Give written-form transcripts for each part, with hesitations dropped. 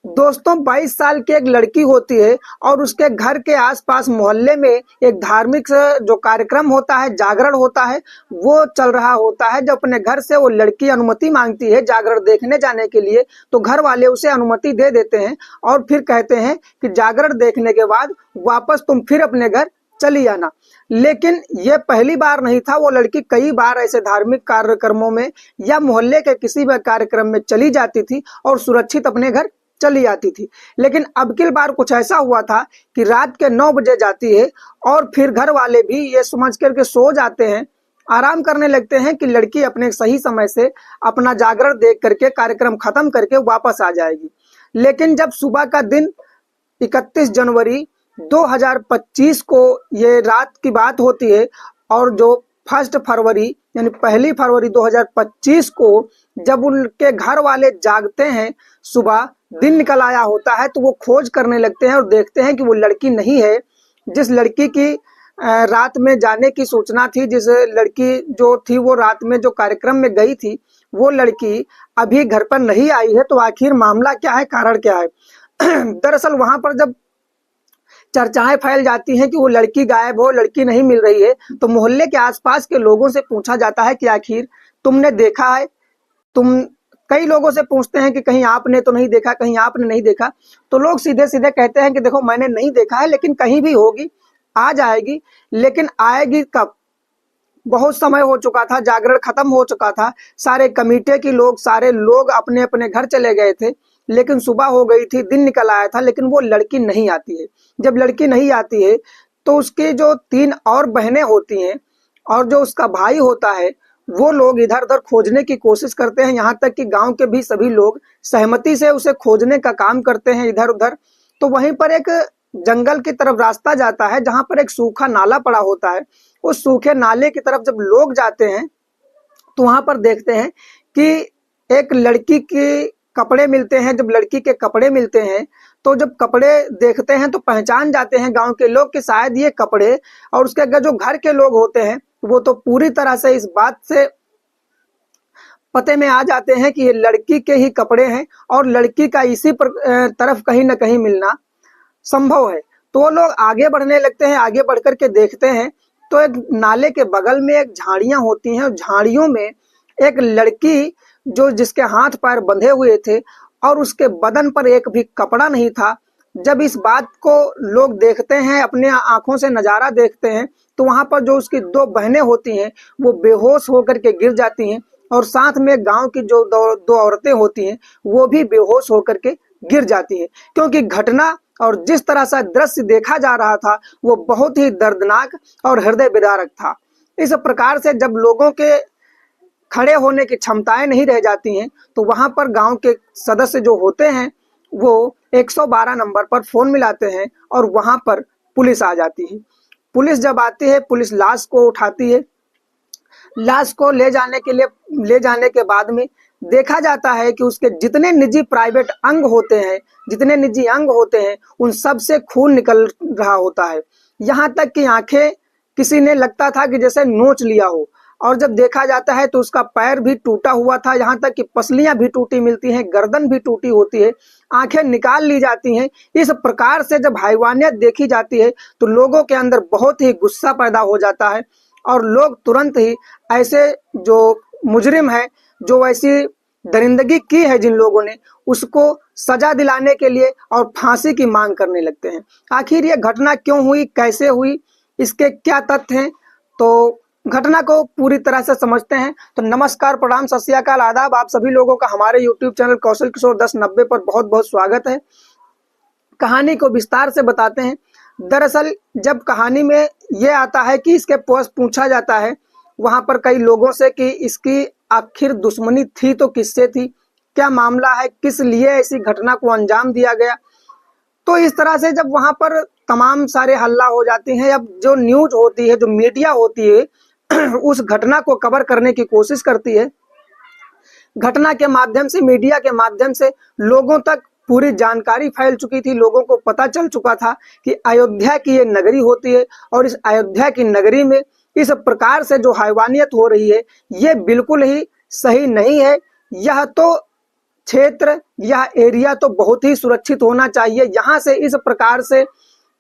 दोस्तों 22 साल की एक लड़की होती है और उसके घर के आसपास मोहल्ले में एक धार्मिक जो कार्यक्रम होता है, जागरण होता है, वो चल रहा होता है। जब अपने घर से वो लड़की अनुमति मांगती है जागरण देखने जाने के लिए, तो घर वाले उसे अनुमति दे देते हैं और फिर कहते हैं कि जागरण देखने के बाद वापस तुम फिर अपने घर चली आना। लेकिन ये पहली बार नहीं था, वो लड़की कई बार ऐसे धार्मिक कार्यक्रमों में या मोहल्ले के किसी भी कार्यक्रम में चली जाती थी और सुरक्षित अपने घर चली आती थी। लेकिन अब की बार कुछ ऐसा हुआ था कि रात के 9 बजे जाती है और फिर घर वाले भी ये समझ करके सो जाते हैं, आराम करने लगते हैं कि लड़की अपने सही समय से अपना जागरण देख करके कार्यक्रम खत्म करके वापस आ जाएगी। लेकिन जब सुबह का दिन 31 जनवरी 2025 को ये रात की बात होती है और जो 1 फरवरी यानी 1 फरवरी 2025 को जब उनके घर वाले जागते हैं, सुबह दिन निकल आया होता है, तो वो खोज करने लगते हैं और देखते हैं कि वो लड़की नहीं है। जिस लड़की की रात में जाने की सूचना थी, जिस लड़की जो थी वो रात में जो कार्यक्रम में गई थी, वो लड़की अभी घर पर नहीं आई है। तो आखिर मामला क्या है, कारण क्या है? दरअसल वहां पर जब चर्चाएं फैल जाती हैं कि वो लड़की गायब हो, लड़की नहीं मिल रही है, तो मोहल्ले के आसपास के लोगों से पूछा जाता है कि आखिर तुमने देखा है? तुम कई लोगों से पूछते हैं कि कहीं आपने तो नहीं देखा, कहीं आपने नहीं देखा। तो लोग सीधे सीधे कहते हैं कि देखो मैंने नहीं देखा है, लेकिन कहीं भी होगी, आ जाएगी। लेकिन आएगी कब? बहुत समय हो चुका था, जागरण खत्म हो चुका था, सारे कमेटी के लोग, सारे लोग अपने अपने घर चले गए थे। लेकिन सुबह हो गई थी, दिन निकल आया था, लेकिन वो लड़की नहीं आती है। जब लड़की नहीं आती है तो उसकी जो 3 और बहनें होती हैं और जो उसका भाई होता है, वो लोग इधर उधर खोजने की कोशिश करते हैं। यहाँ तक कि गांव के भी सभी लोग सहमति से उसे खोजने का काम करते हैं इधर उधर। तो वहीं पर एक जंगल की तरफ रास्ता जाता है जहां पर एक सूखा नाला पड़ा होता है। उस सूखे नाले की तरफ जब लोग जाते हैं तो वहां पर देखते हैं कि एक लड़की के कपड़े मिलते हैं। जब लड़की के कपड़े मिलते हैं तो जब कपड़े देखते हैं तो पहचान जाते हैं गांव के लोग कि शायद ये कपड़े, और उसके जो घर के लोग होते हैं वो तो पूरी तरह से इस बात से पते में आ जाते हैं कि ये लड़की के ही कपड़े हैं और लड़की का इसी तरफ कहीं ना कहीं मिलना संभव है। तो वो लोग आगे बढ़ने लगते हैं। आगे बढ़ करके देखते हैं तो एक नाले के बगल में एक झाड़ियां होती हैं, झाड़ियों में एक लड़की जो जिसके हाथ पैर बंधे हुए थे और उसके बदन पर एक भी कपड़ा नहीं था। जब इस बात को लोग देखते हैं, अपने आंखों से नजारा देखते हैं, तो वहां पर जो उसकी 2 बहनें होती हैं वो बेहोश होकर के गिर जाती हैं और साथ में गांव की जो 2 औरतें होती हैं वो भी बेहोश होकर के गिर जाती हैं। क्योंकि घटना और जिस तरह से दृश्य देखा जा रहा था वो बहुत ही दर्दनाक और हृदय विदारक था। इस प्रकार से जब लोगों के खड़े होने की क्षमताएं नहीं रह जाती हैं तो वहां पर गांव के सदस्य जो होते हैं वो 112 नंबर पर फोन मिलाते हैं और वहां पर पुलिस आ जाती है। पुलिस जब आती है, पुलिस लाश को उठाती है। लाश को ले जाने के बाद में देखा जाता है कि उसके जितने निजी प्राइवेट अंग होते हैं, जितने निजी अंग होते हैं, उन सब से खून निकल रहा होता है। यहाँ तक कि आंखें किसी ने लगता था कि जैसे नोच लिया हो। और जब देखा जाता है तो उसका पैर भी टूटा हुआ था, यहाँ तक कि पसलियां भी टूटी मिलती हैं, गर्दन भी टूटी होती है, आंखें निकाल ली जाती हैं। इस प्रकार से जब हैवानियत देखी जाती है तो लोगों के अंदर बहुत ही गुस्सा पैदा हो जाता है और लोग तुरंत ही ऐसे जो मुजरिम है, जो ऐसी दरिंदगी की है जिन लोगों ने, उसको सजा दिलाने के लिए और फांसी की मांग करने लगते हैं। आखिर ये घटना क्यों हुई, कैसे हुई, इसके क्या तथ्य हैं, तो घटना को पूरी तरह से समझते हैं। तो नमस्कार, प्रणाम, सत श्री अकाल, आदाब। आप सभी लोगों का हमारे यूट्यूब चैनल कौशल किशोर 1090 पर बहुत बहुत स्वागत है। कहानी को विस्तार से बताते हैं। दरअसल जब कहानी में ये आता है कि इसके पास पूछा जाता है वहां पर कई लोगों से कि इसकी आखिर दुश्मनी थी तो किससे थी, क्या मामला है, किस लिए ऐसी घटना को अंजाम दिया गया। तो इस तरह से जब वहां पर तमाम सारे हल्ला हो जाती हैं, अब जो न्यूज होती है, जो मीडिया होती है उस घटना को कवर करने की कोशिश करती है। घटना के माध्यम से, मीडिया के माध्यम से लोगों तक पूरी जानकारी फैल चुकी थी। लोगों को पता चल चुका था कि अयोध्या की ये नगरी होती है और इस अयोध्या की नगरी में इस प्रकार से जो हैवानियत हो रही है ये बिल्कुल ही सही नहीं है। यह तो क्षेत्र या एरिया तो बहुत ही सुरक्षित होना चाहिए। यहाँ से इस प्रकार से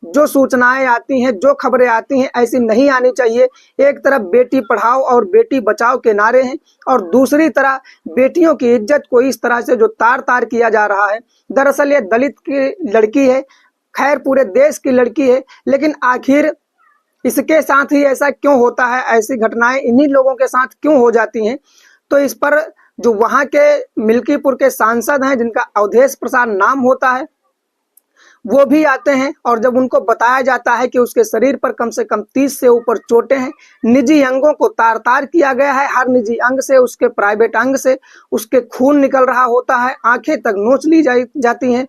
जो सूचनाएं आती हैं, जो खबरें आती हैं, ऐसी नहीं आनी चाहिए। एक तरफ बेटी पढ़ाओ और बेटी बचाओ के नारे हैं और दूसरी तरह बेटियों की इज्जत को इस तरह से जो तार तार किया जा रहा है। दरअसल ये दलित की लड़की है, खैर पूरे देश की लड़की है, लेकिन आखिर इसके साथ ही ऐसा क्यों होता है, ऐसी घटनाएं इन्हीं लोगों के साथ क्यों हो जाती हैं। तो इस पर जो वहां के मिल्कीपुर के सांसद हैं, जिनका अवधेश प्रसाद नाम होता है, वो भी आते हैं और जब उनको बताया जाता है कि उसके शरीर पर कम से कम 30 से ऊपर चोटें हैं, निजी अंगों को तार तार किया गया है, हर निजी अंग से, उसके प्राइवेट अंग से उसके खून निकल रहा होता है, आंखें तक नोच ली जाती हैं,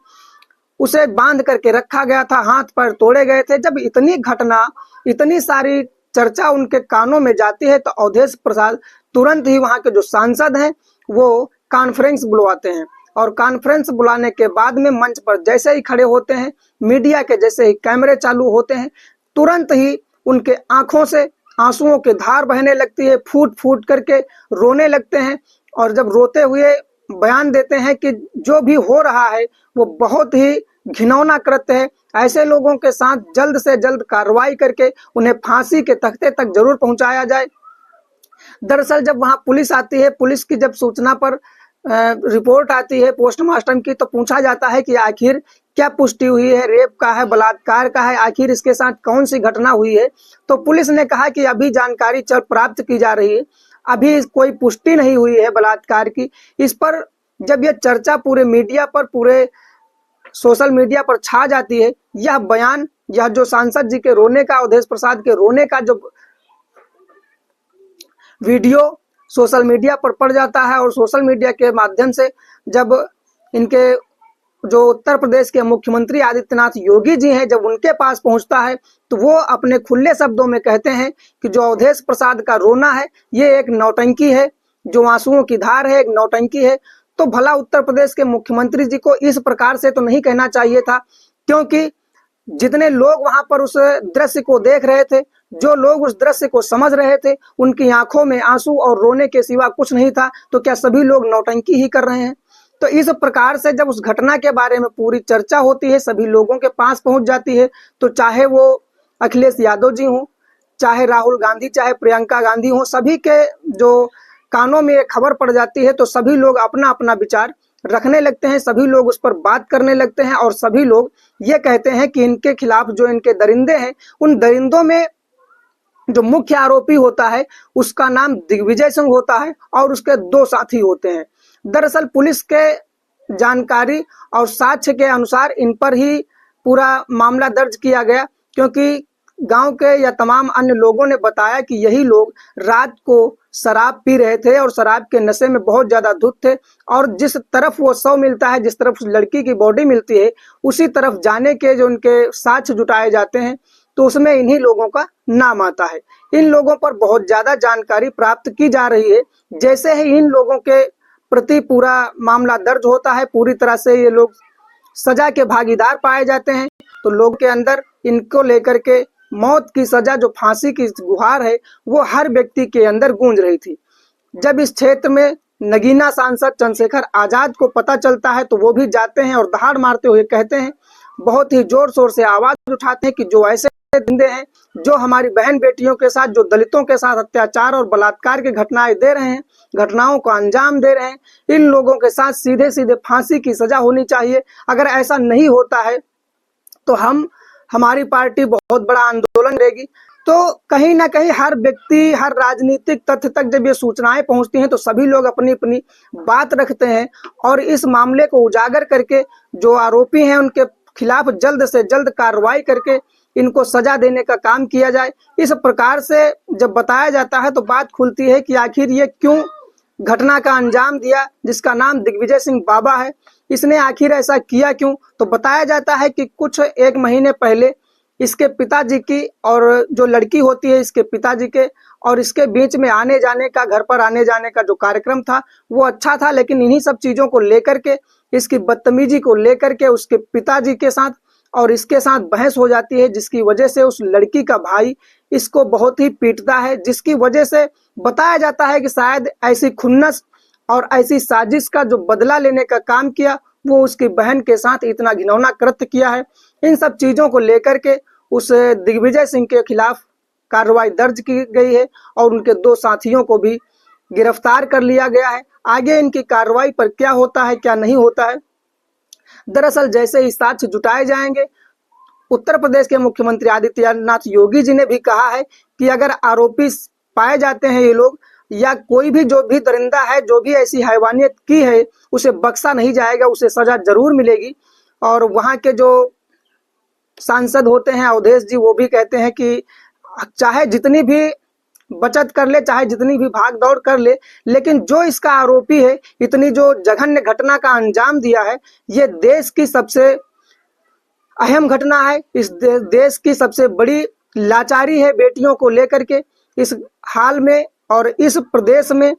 उसे बांध करके रखा गया था, हाथ पैर तोड़े गए थे। जब इतनी घटना, इतनी सारी चर्चा उनके कानों में जाती है तो अवधेश प्रसाद तुरंत ही वहां के जो सांसद हैं वो कॉन्फ्रेंस बुलवाते हैं और कॉन्फ्रेंस बुलाने के बाद में मंच पर जैसे ही खड़े होते हैं, मीडिया के जैसे ही कैमरे चालू होते हैं, तुरंत ही उनके आंखों से आंसुओं की धार बहने लगती है, फूट फूट करके रोने लगते हैं और जब रोते हुए बयान देते हैं कि जो भी हो रहा है वो बहुत ही घिनौना कृत्य है, ऐसे लोगों के साथ जल्द से जल्द कार्रवाई करके उन्हें फांसी के तख्ते तक जरूर पहुंचाया जाए। दरअसल जब वहां पुलिस आती है, पुलिस की जब सूचना पर रिपोर्ट आती है पोस्टमार्टम की, तो पूछा जाता है कि आखिर क्या पुष्टि हुई है, रेप का है, बलात्कार का है, आखिर इसके साथ कौन सी घटना हुई है। तो पुलिस ने कहा कि अभी जानकारी प्राप्त की जा रही है, अभी कोई पुष्टि नहीं हुई है बलात्कार की। इस पर जब यह चर्चा पूरे मीडिया पर, पूरे सोशल मीडिया पर छा जाती है, यह बयान, यह जो सांसद जी के रोने का, अवधेश प्रसाद के रोने का जो वीडियो सोशल मीडिया पर पड़ जाता है और सोशल मीडिया के माध्यम से जब इनके जो उत्तर प्रदेश के मुख्यमंत्री आदित्यनाथ योगी जी हैं, जब उनके पास पहुंचता है तो वो अपने खुले शब्दों में कहते हैं कि जो अवधेश प्रसाद का रोना है ये एक नौटंकी है, जो आंसुओं की धार है एक नौटंकी है। तो भला उत्तर प्रदेश के मुख्यमंत्री जी को इस प्रकार से तो नहीं कहना चाहिए था, क्योंकि जितने लोग वहां पर उस दृश्य को देख रहे थे, जो लोग उस दृश्य को समझ रहे थे, उनकी आंखों में आंसू और रोने के सिवा कुछ नहीं था। तो क्या सभी लोग नौटंकी ही कर रहे हैं? तो इस प्रकार से जब उस घटना के बारे में पूरी चर्चा होती है, सभी लोगों के पास पहुंच जाती है, तो चाहे वो अखिलेश यादव जी हों, चाहे राहुल गांधी, चाहे प्रियंका गांधी हों, सभी के जो कानों में खबर पड़ जाती है तो सभी लोग अपना अपना विचार रखने लगते हैं, सभी लोग उस पर बात करने लगते हैं और सभी लोग ये कहते हैं कि इनके खिलाफ जो इनके दरिंदे हैं, उन दरिंदों में जो मुख्य आरोपी होता है उसका नाम दिग्विजय सिंह होता है और उसके 2 साथी होते हैं। दरअसल पुलिस के जानकारी और साक्ष्य के अनुसार इन पर ही पूरा मामला दर्ज किया गया, क्योंकि गांव के या तमाम अन्य लोगों ने बताया कि यही लोग रात को शराब पी रहे थे और शराब के नशे में बहुत ज्यादा धुत थे और जिस तरफ वो शव मिलता है, जिस तरफ उस लड़की की बॉडी मिलती है, उसी तरफ जाने के जो उनके साक्ष्य जुटाए जाते हैं तो उसमें इन्हीं लोगों का नाम आता है। इन लोगों पर बहुत ज्यादा जानकारी प्राप्त की जा रही है। जैसे ही इन लोगों के प्रति पूरा मामला दर्ज होता है, पूरी तरह से ये लोग सजा के भागीदार पाए जाते हैं, तो लोग के अंदर इनको लेकर के मौत की सजा, जो फांसी की गुहार है, वो हर व्यक्ति के अंदर गूंज रही थी। जब इस क्षेत्र में नगीना सांसद चंद्रशेखर आजाद को पता चलता है तो वो भी जाते हैं और दहाड़ मारते हुए कहते हैं, बहुत ही जोर शोर से आवाज उठाते हैं कि जो ऐसे दरिंदे हैं, जो हमारी बहन बेटियों के साथ, जो दलितों के साथ अत्याचार और बलात्कार की घटनाएं दे रहे हैं, घटनाओं को अंजाम दे रहे हैं, इन लोगों के साथ सीधे सीधे फांसी की सजा होनी चाहिए। अगर ऐसा नहीं होता है तो हमारी पार्टी बहुत बड़ा आंदोलन करेगी। तो कहीं ना कहीं हर व्यक्ति, हर राजनीतिक तथ्य तक जब ये सूचनाएं पहुंचती हैं तो सभी लोग अपनी अपनी बात रखते हैं और इस मामले को उजागर करके जो आरोपी हैं उनके खिलाफ जल्द से जल्द कार्रवाई करके इनको सजा देने का काम किया जाए। इस प्रकार से जब बताया जाता है तो बात खुलती है कि आखिर ये क्यों घटना का अंजाम दिया, जिसका नाम दिग्विजय सिंह बाबा है, इसने आखिर ऐसा किया क्यों। तो बताया जाता है कि कुछ 1 महीने पहले इसके पिताजी की और जो लड़की होती है इसके पिताजी के और इसके बीच में आने जाने का, घर पर आने जाने का जो कार्यक्रम था वो अच्छा था, लेकिन इन्हीं सब चीजों को लेकर के, इसकी बदतमीजी को लेकर के उसके पिताजी के साथ और इसके साथ बहस हो जाती है, जिसकी वजह से उस लड़की का भाई इसको बहुत ही पीटता है, जिसकी वजह से बताया जाता है कि शायद ऐसी खुन्नस और ऐसी साजिश का जो बदला लेने का काम किया वो उसकी बहन के साथ इतना घिनौना कृत्य किया है। इन सब चीजों को लेकर के उस दिग्विजय सिंह के खिलाफ कार्रवाई दर्ज की गई है और उनके 2 साथियों को भी गिरफ्तार कर लिया गया है। आगे इनकी कार्रवाई पर क्या होता है क्या नहीं होता है, दरअसल जैसे ही साक्ष्य जुटाए जाएंगे, उत्तर प्रदेश के मुख्यमंत्री आदित्यनाथ योगी जी ने भी कहा है कि अगर आरोपी पाए जाते हैं ये लोग या कोई भी जो भी दरिंदा है, जो भी ऐसी हैवानियत की है, उसे बख्शा नहीं जाएगा, उसे सजा जरूर मिलेगी। और वहाँ के जो सांसद होते हैं अवधेश जी, वो भी कहते हैं कि चाहे जितनी भी बचत कर ले, चाहे जितनी भी भाग दौड़ कर ले, लेकिन जो इसका आरोपी है, इतनी जो जघन्य घटना का अंजाम दिया है, ये देश की सबसे अहम घटना है। इस देश की सबसे बड़ी लाचारी है बेटियों को लेकर के इस हाल में और इस प्रदेश में,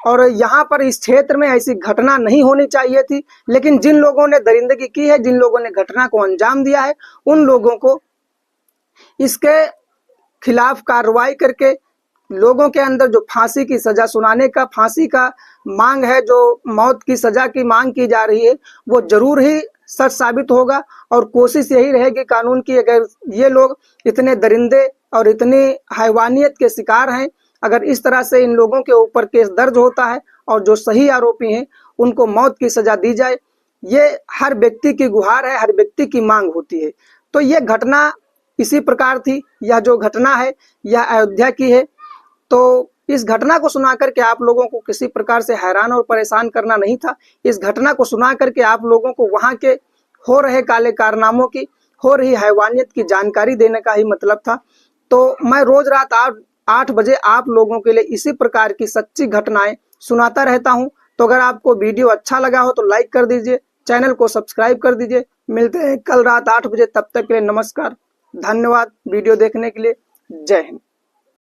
और यहाँ पर इस क्षेत्र में ऐसी घटना नहीं होनी चाहिए थी। लेकिन जिन लोगों ने दरिंदगी की है, जिन लोगों ने घटना को अंजाम दिया है, उन लोगों को इसके खिलाफ कार्रवाई करके लोगों के अंदर जो फांसी की सजा सुनाने का, फांसी का मांग है, जो मौत की सजा की मांग की जा रही है, वो जरूर ही सच साबित होगा। और कोशिश यही रहेगी कानून की, अगर ये लोग इतने दरिंदे और इतनी हैवानियत के शिकार हैं, अगर इस तरह से इन लोगों के ऊपर केस दर्ज होता है और जो सही आरोपी हैं उनको मौत की सजा दी जाए, ये हर व्यक्ति की गुहार है, हर व्यक्ति की मांग होती है। तो ये घटना इसी प्रकार थी। यह जो घटना है यह अयोध्या की है। तो इस घटना को सुना करके आप लोगों को किसी प्रकार से हैरान और परेशान करना नहीं था। इस घटना को सुना करके आप लोगों को वहां के हो रहे काले कारनामों की, हो रही हैवानियत की जानकारी देने का ही मतलब था। तो मैं रोज रात 8 बजे आप लोगों के लिए इसी प्रकार की सच्ची घटनाएं सुनाता रहता हूं। तो अगर आपको वीडियो अच्छा लगा हो तो लाइक कर दीजिए, चैनल को सब्सक्राइब कर दीजिए। मिलते हैं कल रात 8 बजे, तब तक के लिए नमस्कार, धन्यवाद वीडियो देखने के लिए। जय हिंद।